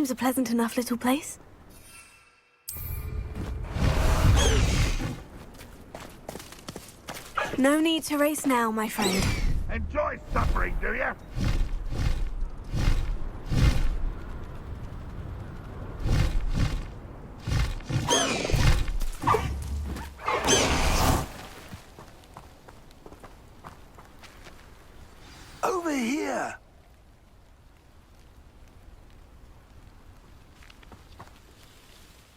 seems a pleasant enough little place. No need to race now, my friend. Enjoy suffering, do you? Over here!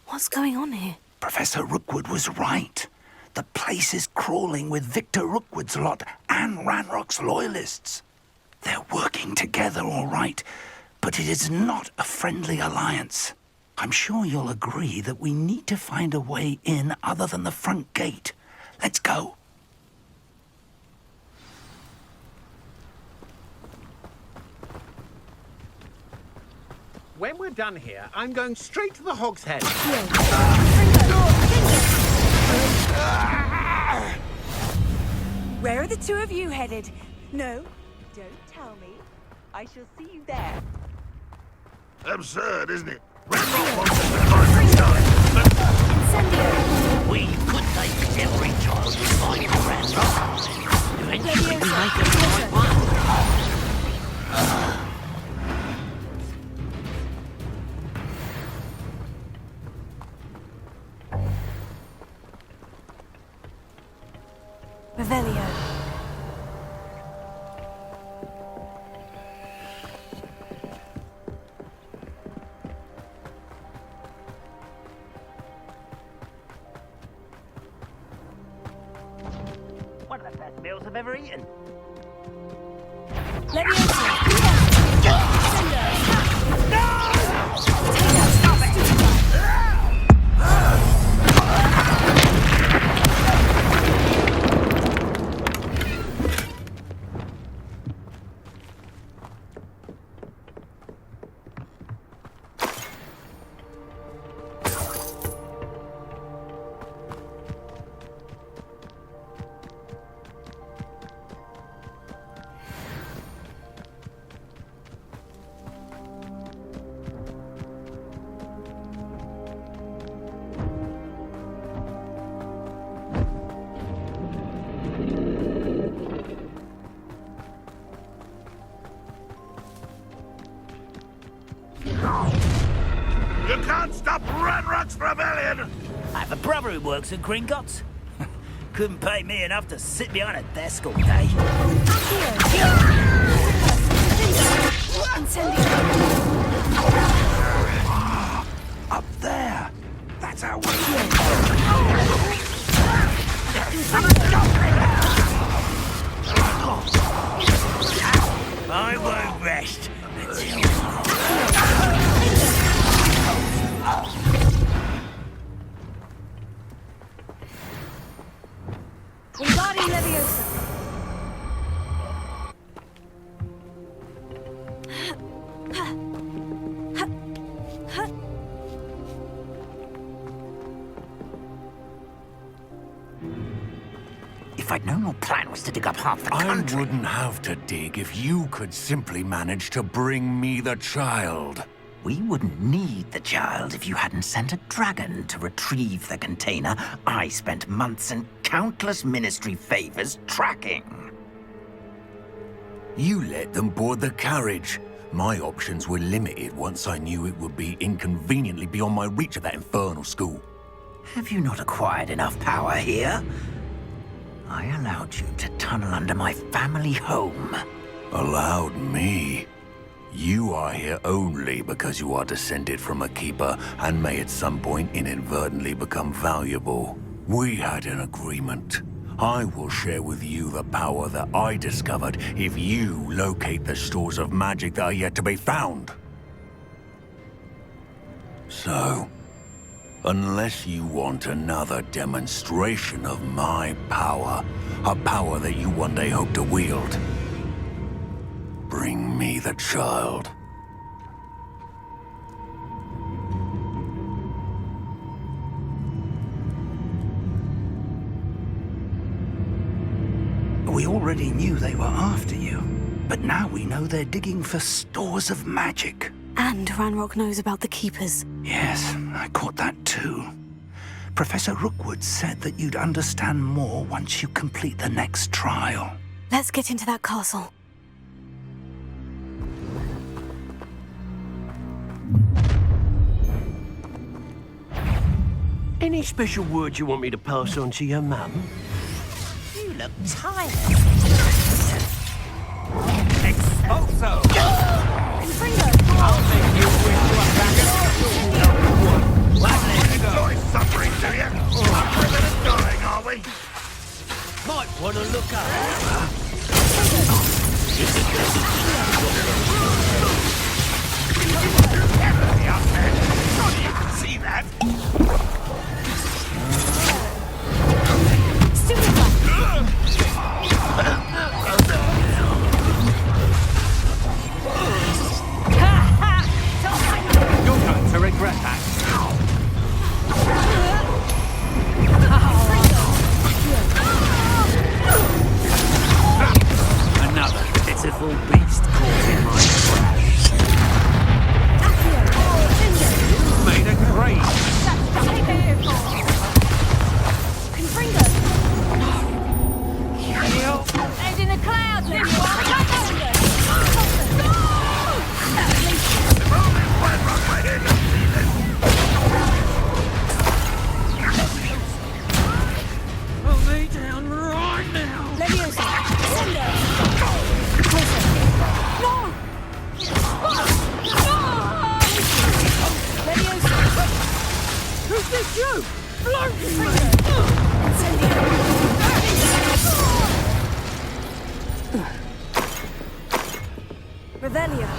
What's going on here? Professor Rookwood was right. The place is crawling with Victor Rookwood's lot and Ranrock's loyalists. They're working together, all right, but it is not a friendly alliance. I'm sure you'll agree that we need to find a way in other than the front gate. Let's go. When we're done here, I'm going straight to the Hog's Head. Where are the two of you headed? No, don't tell me. I shall see you there. Absurd, isn't it? Ranrock wants us to find the child. We could make every child we find in Ranrock. Eventually we make it the right one. Revelio. One of the best meals I've ever eaten. You can't stop Ranrock's rebellion! I have a brother who works at Gringotts. Couldn't pay me enough to sit behind a desk all day. Up there. That's our way. I won't rest until... Wingardium Leviosa. If I'd known your plan was to dig up half the I country... wouldn't have to dig if you could simply manage to bring me the child. We wouldn't need the child if you hadn't sent a dragon to retrieve the container I spent months and countless ministry favors tracking. You let them board the carriage. My options were limited once I knew it would be inconveniently beyond my reach at that infernal school. Have you not acquired enough power here? I allowed you to tunnel under my family home. Allowed me? You are here only because you are descended from a keeper and may at some point inadvertently become valuable. We had an agreement. I will share with you the power that I discovered if you locate the stores of magic that are yet to be found. So, unless you want another demonstration of my power, a power that you one day hope to wield, bring me the child. We already knew they were after you, but now we know they're digging for stores of magic. And Ranrock knows about the Keepers. Yes, I caught that too. Professor Rookwood said that you'd understand more once you complete the next trial. Let's get into that castle. Any special words you want me to pass on to your mum? You look tired. Expulso! I'll make you wish you were back at Enjoy suffering, do you? Suffering and dying, are we? Might want to look up. Definitely up there. Surely you can see that. You're going to regret that. Another pitiful beast caught in my trash. You made a great. And in the clouds, Pull me down right now. Who's this you? Floating Revelio.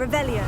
Revelio.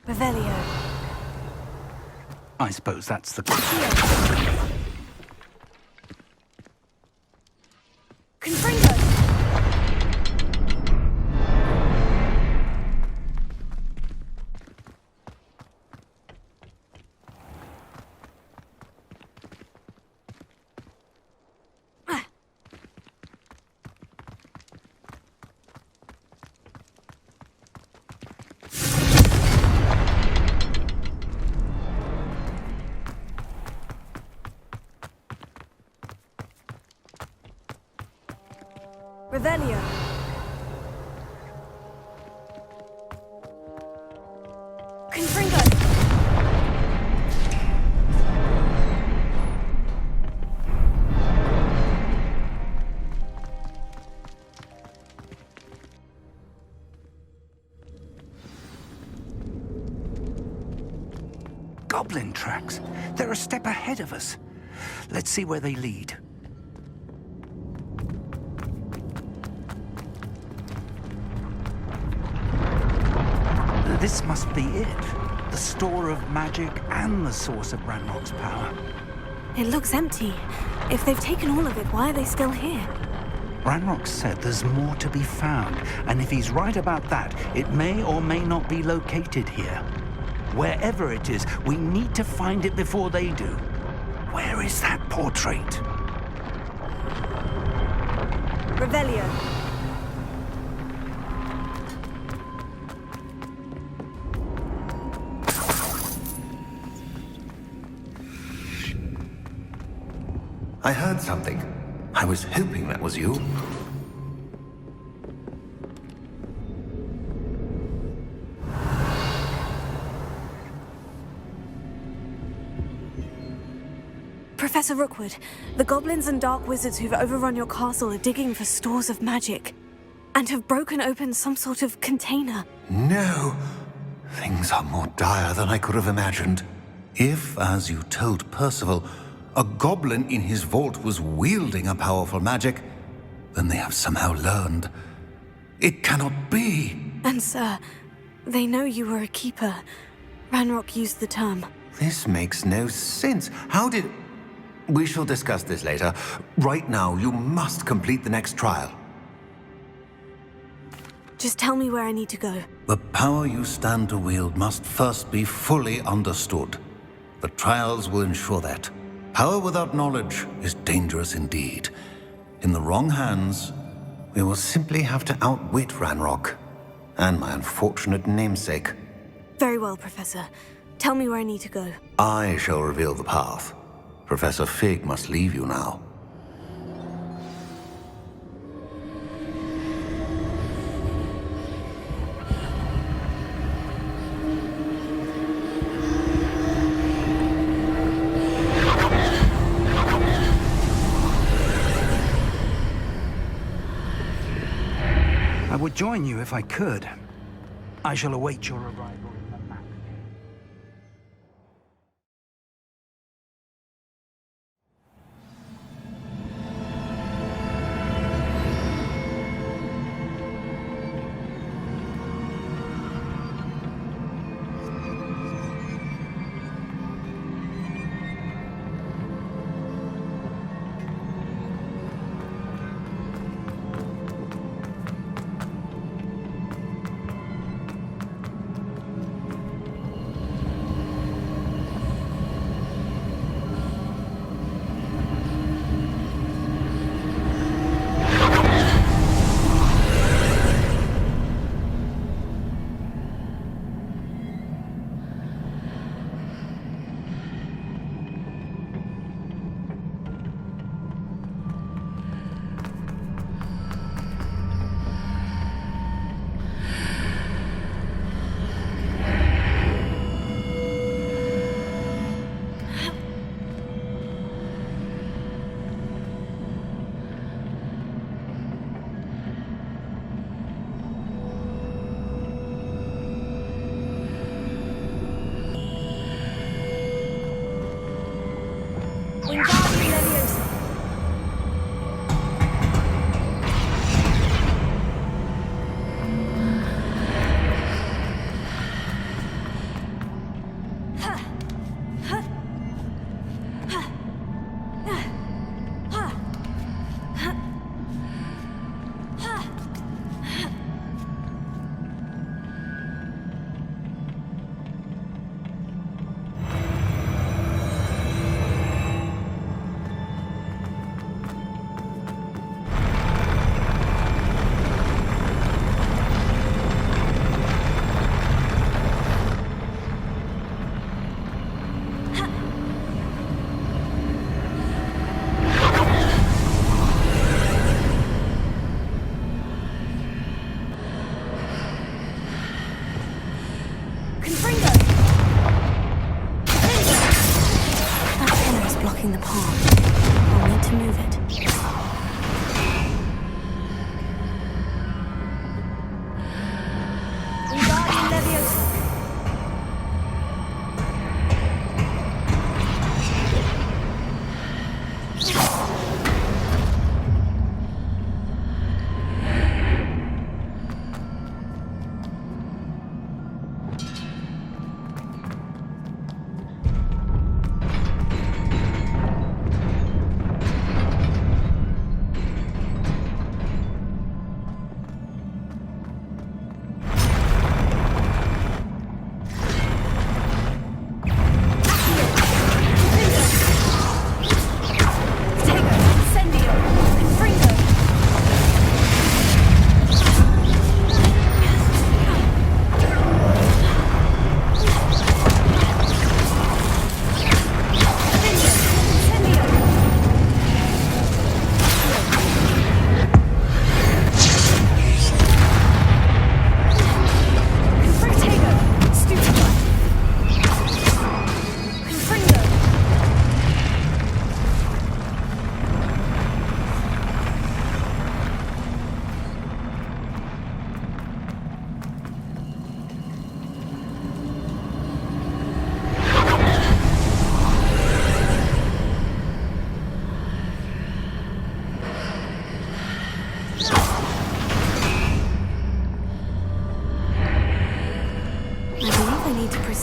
Revelio. I suppose that's the... Confringo. Revelio. Confringo. Goblin tracks. They're a step ahead of us. Let's see where they lead. This must be it. The store of magic and the source of Ranrock's power. It looks empty. If they've taken all of it, why are they still here? Ranrock said there's more to be found, and if he's right about that, it may or may not be located here. Wherever it is, we need to find it before they do. Where is that portrait? Revelio. I heard something. I was hoping that was you. Professor Rookwood, the goblins and dark wizards who've overrun your castle are digging for stores of magic and have broken open some sort of container. No. Things are more dire than I could have imagined. If, as you told Percival, a goblin in his vault was wielding a powerful magic, then they have somehow learned. It cannot be. And sir, they know you were a keeper. Ranrock used the term. This makes no sense. How did... We shall discuss this later. Right now, you must complete the next trial. Just tell me where I need to go. The power you stand to wield must first be fully understood. The trials will ensure that. Power without knowledge is dangerous indeed. In the wrong hands, we will simply have to outwit Ranrock and my unfortunate namesake. Very well, Professor. Tell me where I need to go. I shall reveal the path. Professor Fig must leave you now. I would join you if I could. I shall await your arrival in the map.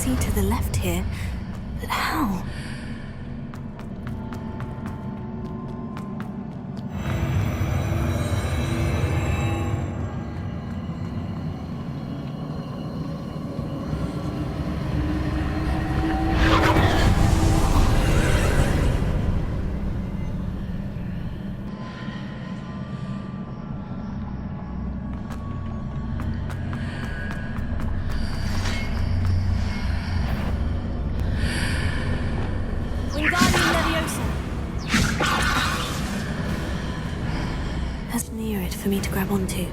see to the left here, but how? That's near it for me to grab onto.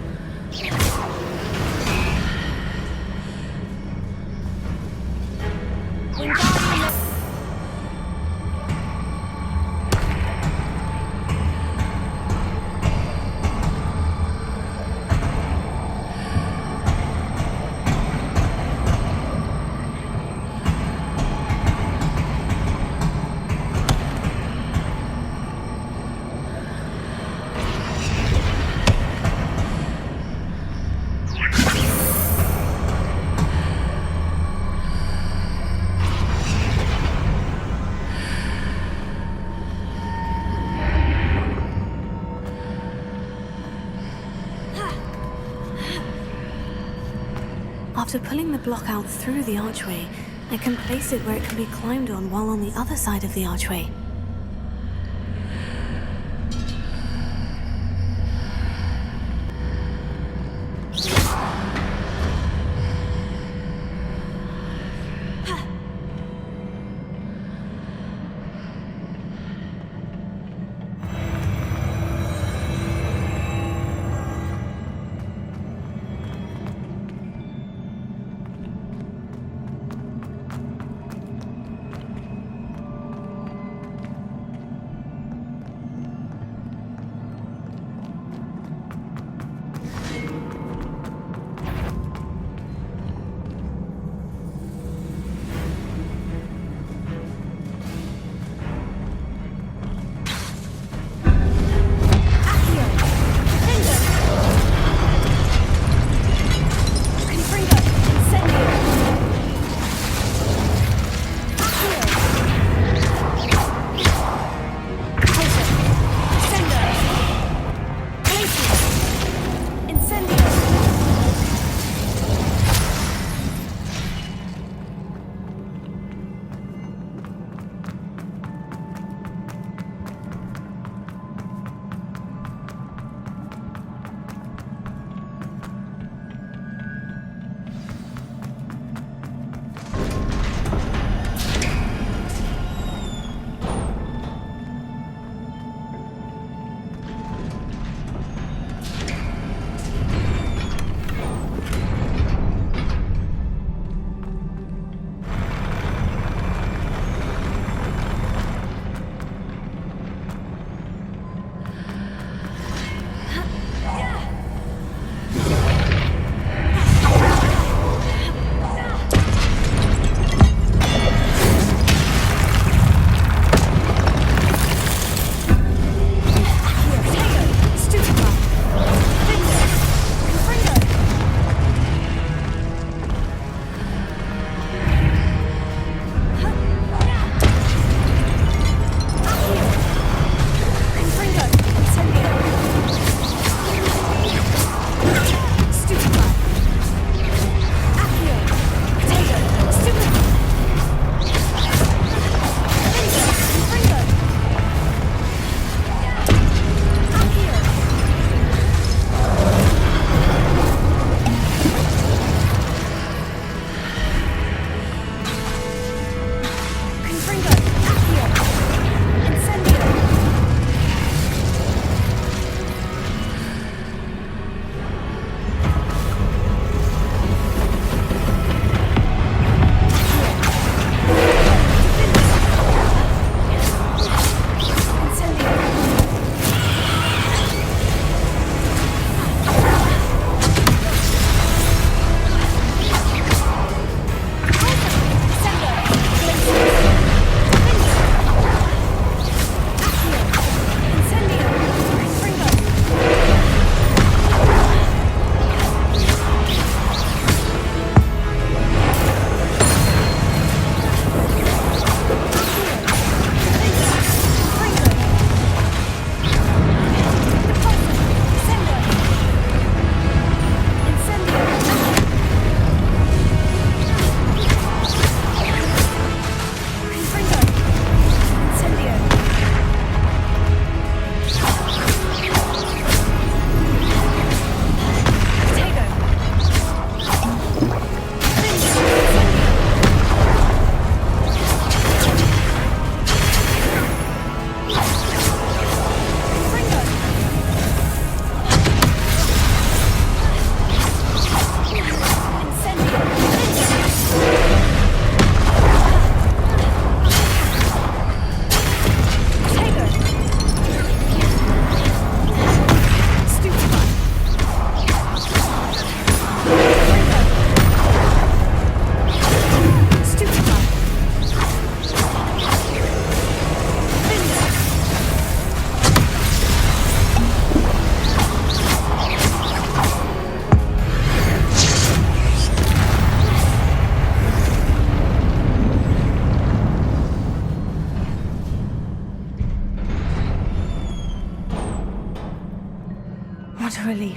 After pulling the block out through the archway, I can place it where it can be climbed on while on the other side of the archway.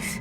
truth.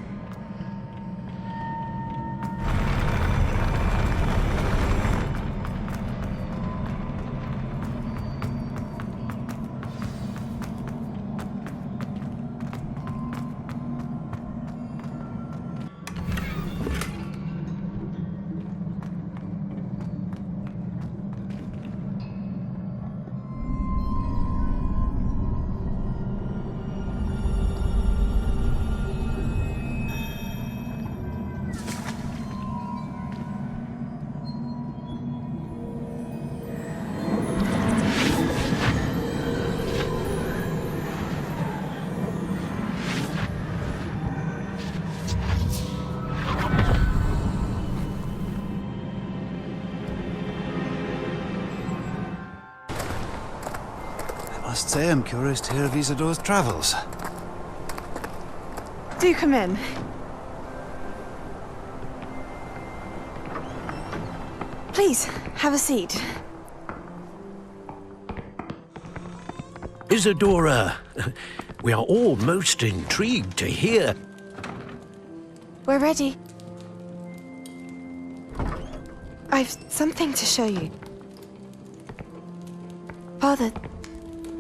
I must say I'm curious to hear of Isadore's travels. Do come in. Please, have a seat. Isadora, we are all most intrigued to hear. We're ready. I've something to show you. Father,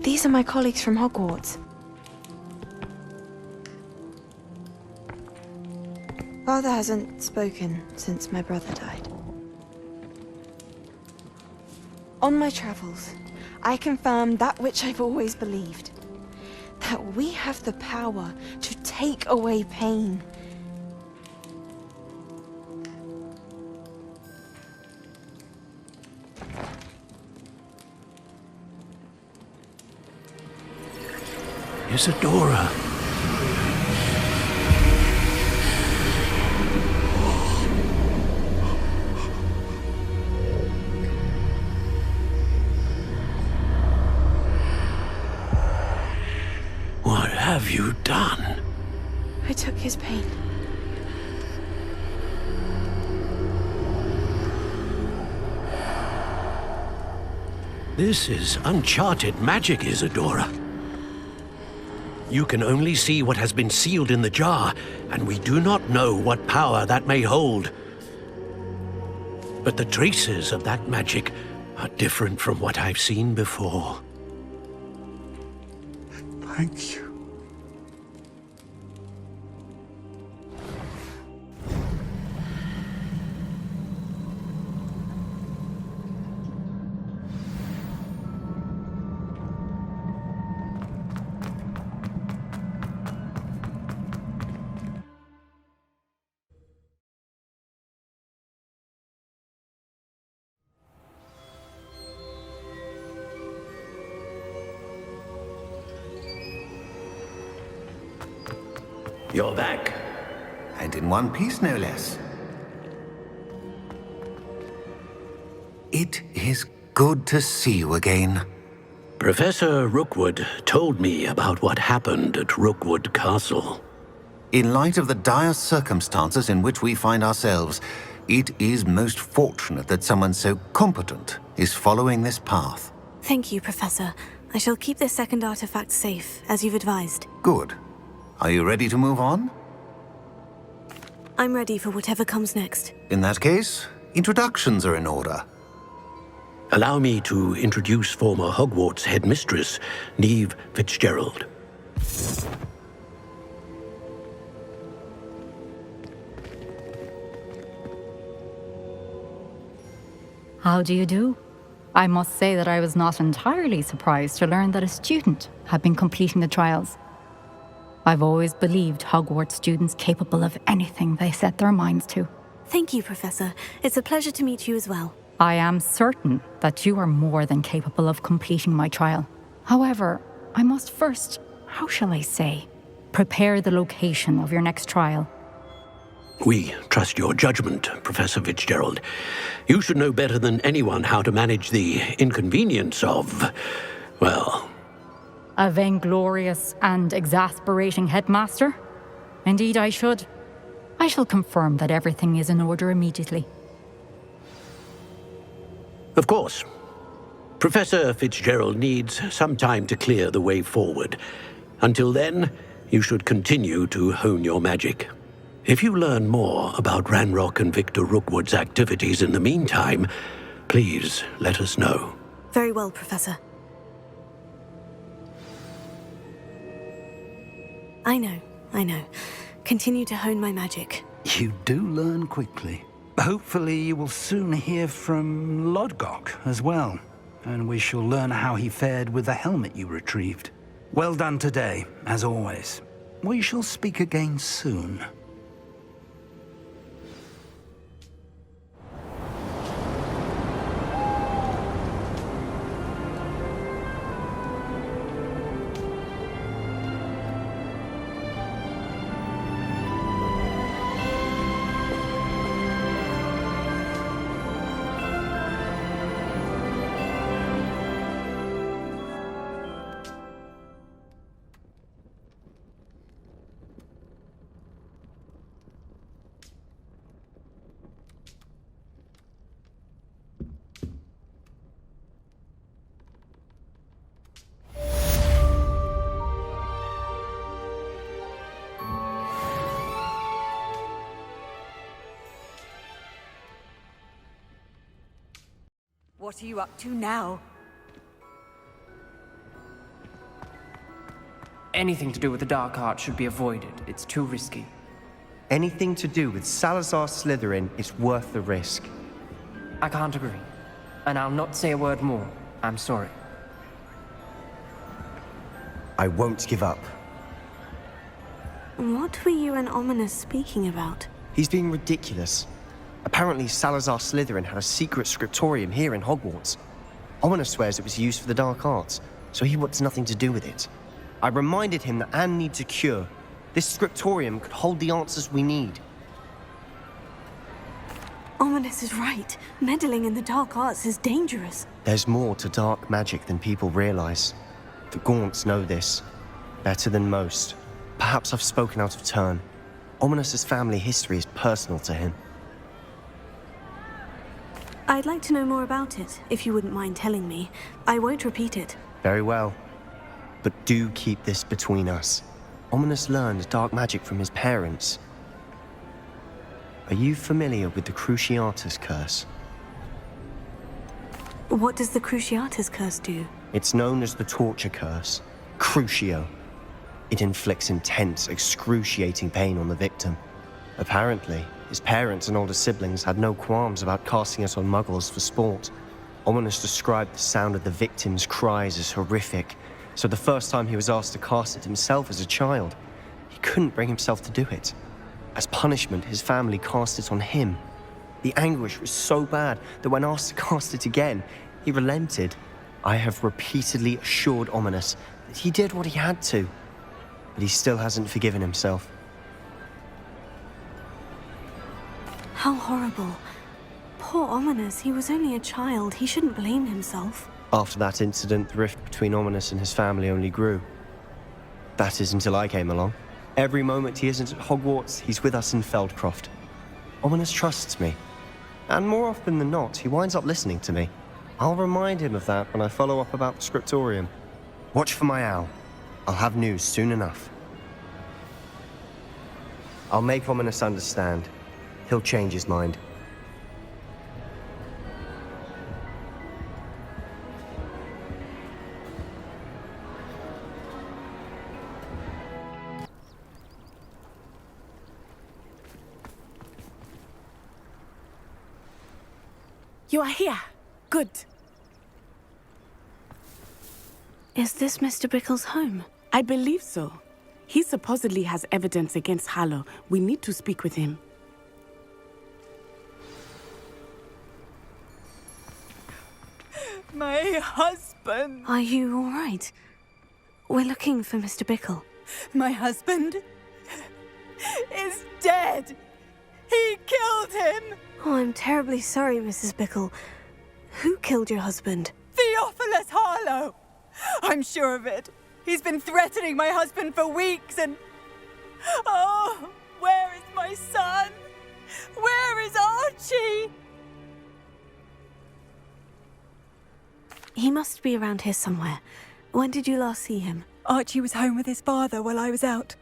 these are my colleagues from Hogwarts. Father hasn't spoken since my brother died. On my travels, I confirmed that which I've always believed. That we have the power to take away pain. Isadora. What have you done? I took his pain. This is uncharted magic, Isadora. You can only see what has been sealed in the jar, and we do not know what power that may hold. But the traces of that magic are different from what I've seen before. Thank you. You're back. And in one piece, no less. It is good to see you again. Professor Rookwood told me about what happened at Rookwood Castle. In light of the dire circumstances in which we find ourselves, it is most fortunate that someone so competent is following this path. Thank you, Professor. I shall keep this second artifact safe, as you've advised. Good. Are you ready to move on? I'm ready for whatever comes next. In that case, introductions are in order. Allow me to introduce former Hogwarts headmistress, Neve Fitzgerald. How do you do? I must say that I was not entirely surprised to learn that a student had been completing the trials. I've always believed Hogwarts students capable of anything they set their minds to. Thank you, Professor. It's a pleasure to meet you as well. I am certain that you are more than capable of completing my trial. However, I must first, how shall I say, prepare the location of your next trial. We trust your judgment, Professor Fitzgerald. You should know better than anyone how to manage the inconvenience of, well... A vainglorious and exasperating headmaster? Indeed, I should. I shall confirm that everything is in order immediately. Of course. Professor Fitzgerald needs some time to clear the way forward. Until then, you should continue to hone your magic. If you learn more about Ranrock and Victor Rookwood's activities in the meantime, please let us know. Very well, Professor. I know. Continue to hone my magic. You do learn quickly. Hopefully you will soon hear from Lodgok as well, and we shall learn how he fared with the helmet you retrieved. Well done today, as always. We shall speak again soon. What are you up to now? Anything to do with the dark art should be avoided. It's too risky. Anything to do with Salazar Slytherin is worth the risk. I can't agree. And I'll not say a word more. I'm sorry. I won't give up. What were you and Ominous speaking about? He's being ridiculous. Apparently, Salazar Slytherin had a secret scriptorium here in Hogwarts. Ominous swears it was used for the dark arts, so he wants nothing to do with it. I reminded him that Anne needs a cure. This scriptorium could hold the answers we need. Ominous is right. Meddling in the dark arts is dangerous. There's more to dark magic than people realize. The Gaunts know this. Better than most. Perhaps I've spoken out of turn. Ominous's family history is personal to him. I'd like to know more about it, if you wouldn't mind telling me. I won't repeat it. Very well. But do keep this between us. Ominous learned dark magic from his parents. Are you familiar with the Cruciatus Curse? What does the Cruciatus Curse do? It's known as the Torture Curse. Crucio. It inflicts intense, excruciating pain on the victim. Apparently, his parents and older siblings had no qualms about casting it on muggles for sport. Ominous described the sound of the victim's cries as horrific, so the first time he was asked to cast it himself as a child, he couldn't bring himself to do it. As punishment, his family cast it on him. The anguish was so bad that when asked to cast it again, he relented. I have repeatedly assured Ominous that he did what he had to, but he still hasn't forgiven himself. How horrible. Poor Ominous, he was only a child. He shouldn't blame himself. After that incident, the rift between Ominous and his family only grew. That is until I came along. Every moment he isn't at Hogwarts, he's with us in Feldcroft. Ominous trusts me. And more often than not, he winds up listening to me. I'll remind him of that when I follow up about the scriptorium. Watch for my owl. I'll have news soon enough. I'll make Ominous understand. He'll change his mind. You are here. Good. Is this Mr. Bickle's home? I believe so. He supposedly has evidence against Harlow. We need to speak with him. My husband. Are you all right? We're looking for Mr. Bickle. My husband is dead. He killed him. Oh, I'm terribly sorry, Mrs. Bickle. Who killed your husband? Theophilus Harlow. I'm sure of it. He's been threatening my husband for weeks and... Oh, where is my son? Where is Archie? He must be around here somewhere. When did you last see him? Archie was home with his father while I was out.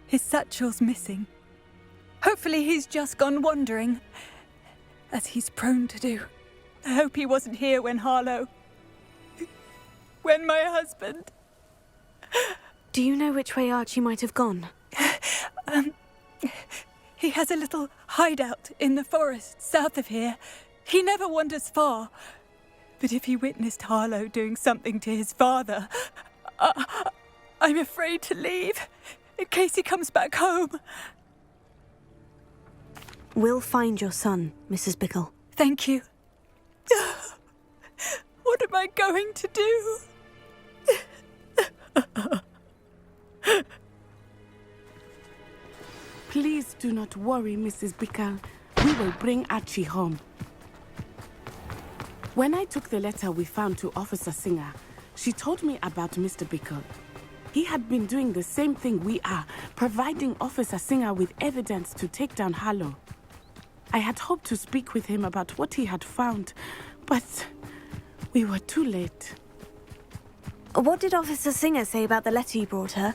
His satchel's missing. Hopefully he's just gone wandering, as he's prone to do. I hope he wasn't here when Harlow... when my husband... Do you know which way Archie might have gone? He has a little hideout in the forest south of here. He never wanders far. But if he witnessed Harlow doing something to his father, I'm afraid to leave, in case he comes back home. We'll find your son, Mrs. Bickle. Thank you. What am I going to do? Please do not worry, Mrs. Bickle. We will bring Archie home. When I took the letter we found to Officer Singer, she told me about Mr. Bickle. He had been doing the same thing we are, providing Officer Singer with evidence to take down Harlow. I had hoped to speak with him about what he had found, but we were too late. What did Officer Singer say about the letter you brought her?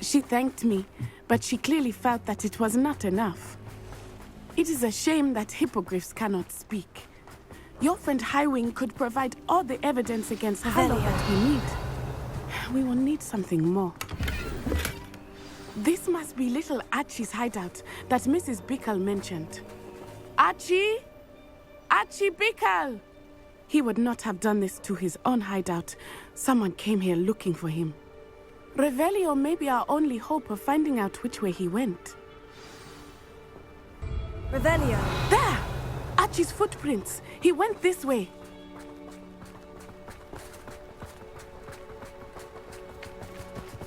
She thanked me, but she clearly felt that it was not enough. It is a shame that hippogriffs cannot speak. Your friend Highwing could provide all the evidence against Harlow that we need. We will need something more. This must be little Archie's hideout that Mrs. Bickle mentioned. Archie? Archie Bickle! He would not have done this to his own hideout. Someone came here looking for him. Revelio may be our only hope of finding out which way he went. Revelio! There! Archie's footprints. He went this way.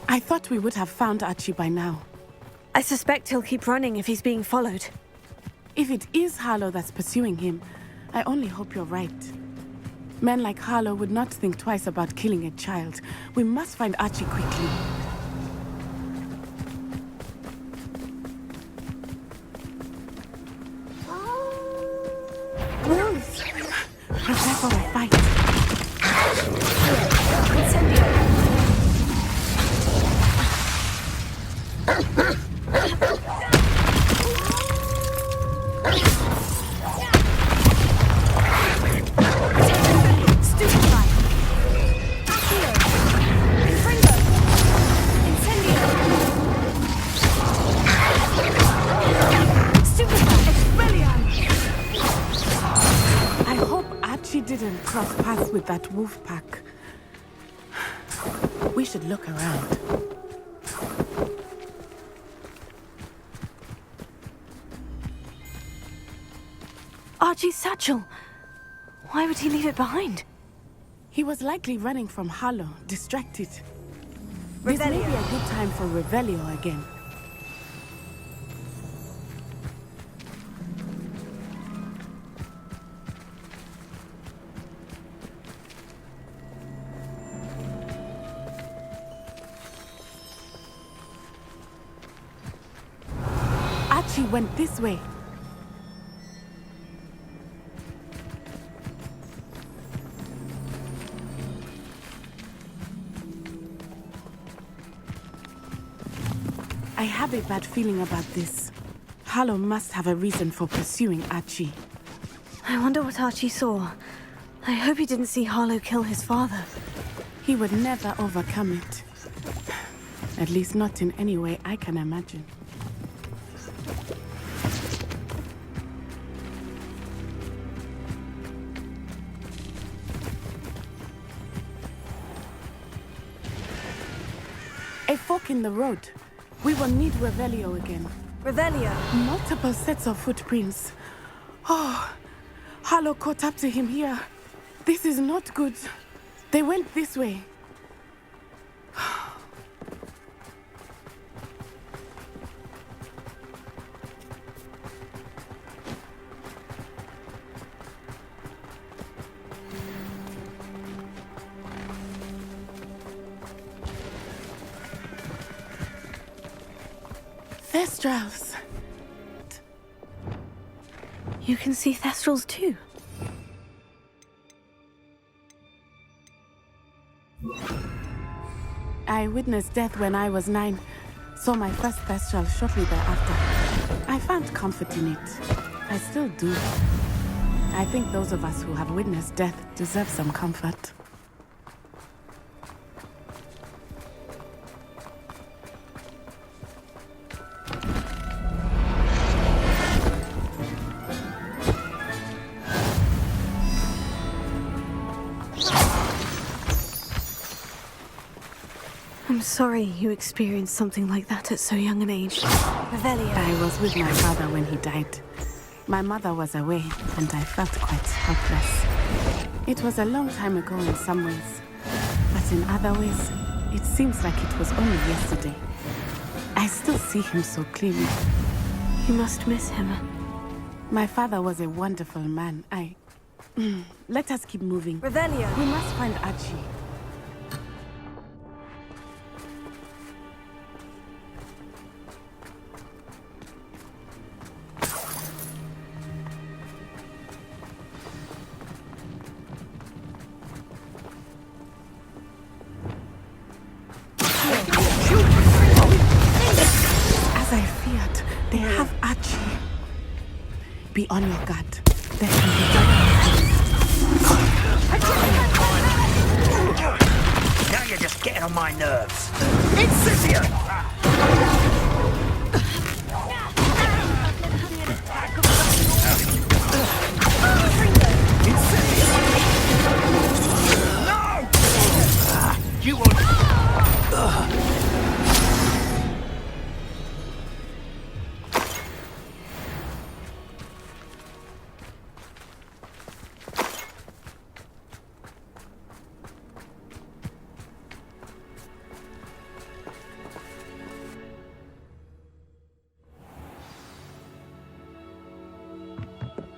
I thought we would have found Archie by now. I suspect he'll keep running if he's being followed. If it is Harlow that's pursuing him, I only hope you're right. Men like Harlow would not think twice about killing a child. We must find Archie quickly. Wolves! Prepare for a fight. Didn't cross paths with that wolf pack. We should look around. Archie's satchel. Why would he leave it behind? He was likely running from Harlow, distracted. This may be a good time for Revelio again. Archie went this way. I have a bad feeling about this. Harlow must have a reason for pursuing Archie. I wonder what Archie saw. I hope he didn't see Harlow kill his father. He would never overcome it. At least not in any way I can imagine. A fork in the road. We will need Revelio again. Revelio? Multiple sets of footprints. Oh, Harlow caught up to him here. This is not good. They went this way. Thestrals. You can see Thestrals too. I witnessed death when I was 9. saw my first Thestral shortly thereafter. I found comfort in it. I still do. I think those of us who have witnessed death deserve some comfort. I'm sorry you experienced something like that at so young an age. Revelio. I was with my father when he died. My mother was away, and I felt quite helpless. It was a long time ago in some ways, but in other ways, it seems like it was only yesterday. I still see him so clearly. You must miss him. My father was a wonderful man. Let us keep moving. Revelio. We must find Archie. Be on your guard. There can be Now you're just getting on my nerves. Incendio! You will...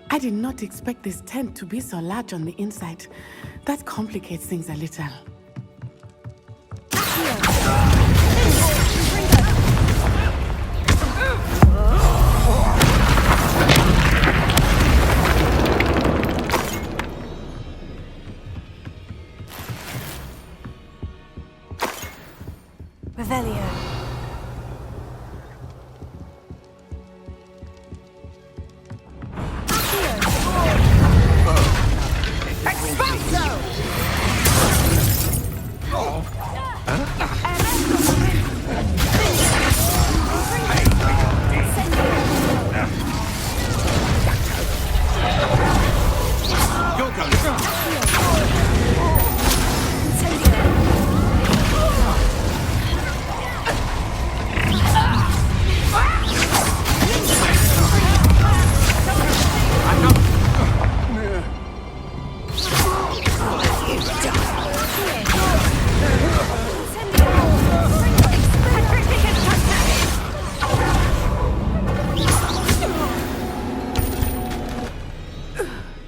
I did not expect this tent to be so large on the inside. That complicates things a little. Revelio.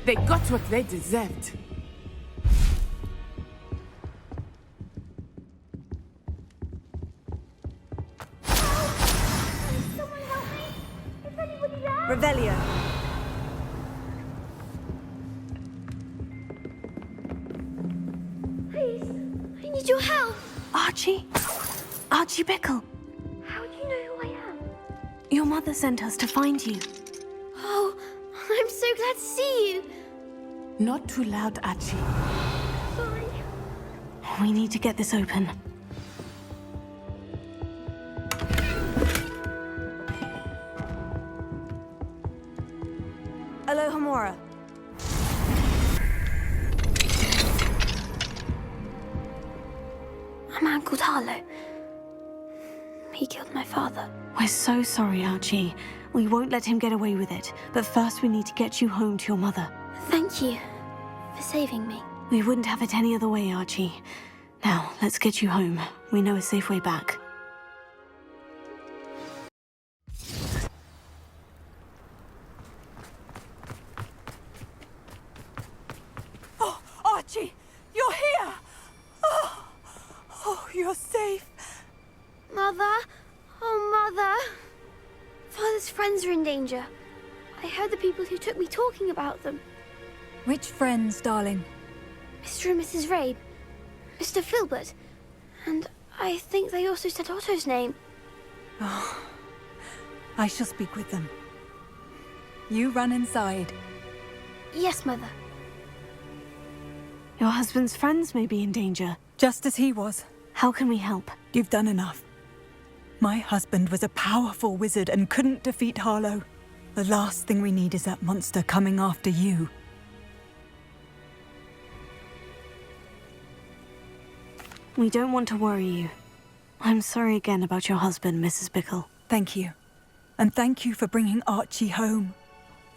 They got what they deserved. Revelio. Please, I need your help. Archie? Archie Bickle. How do you know who I am? Your mother sent us to find you. Oh, I'm so glad to see you. Not too loud, Archie. Sorry. We need to get this open. Alohomora. A man called Harlow. He killed my father. We're so sorry, Archie. We won't let him get away with it. But first we need to get you home to your mother. Thank you for saving me. We wouldn't have it any other way, Archie. Now, let's get you home. We know a safe way back. Oh, Archie! You're here! Oh, you're safe. Mother? Oh, Mother. Father's friends are in danger. I heard the people who took me talking about them. Which friends, darling? Mr. and Mrs. Rabe, Mr. Filbert, and I think they also said Otto's name. Oh, I shall speak with them. You run inside. Yes, Mother. Your husband's friends may be in danger. Just as he was. How can we help? You've done enough. My husband was a powerful wizard and couldn't defeat Harlow. The last thing we need is that monster coming after you. We don't want to worry you. I'm sorry again about your husband, Mrs. Bickle. Thank you. And thank you for bringing Archie home.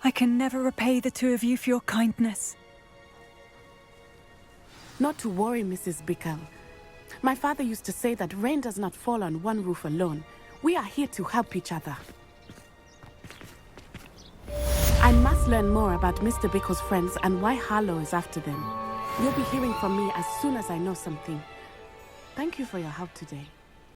I can never repay the two of you for your kindness. Not to worry, Mrs. Bickle. My father used to say that rain does not fall on one roof alone. We are here to help each other. I must learn more about Mr. Bickle's friends and why Harlow is after them. You'll be hearing from me as soon as I know something. Thank you for your help today.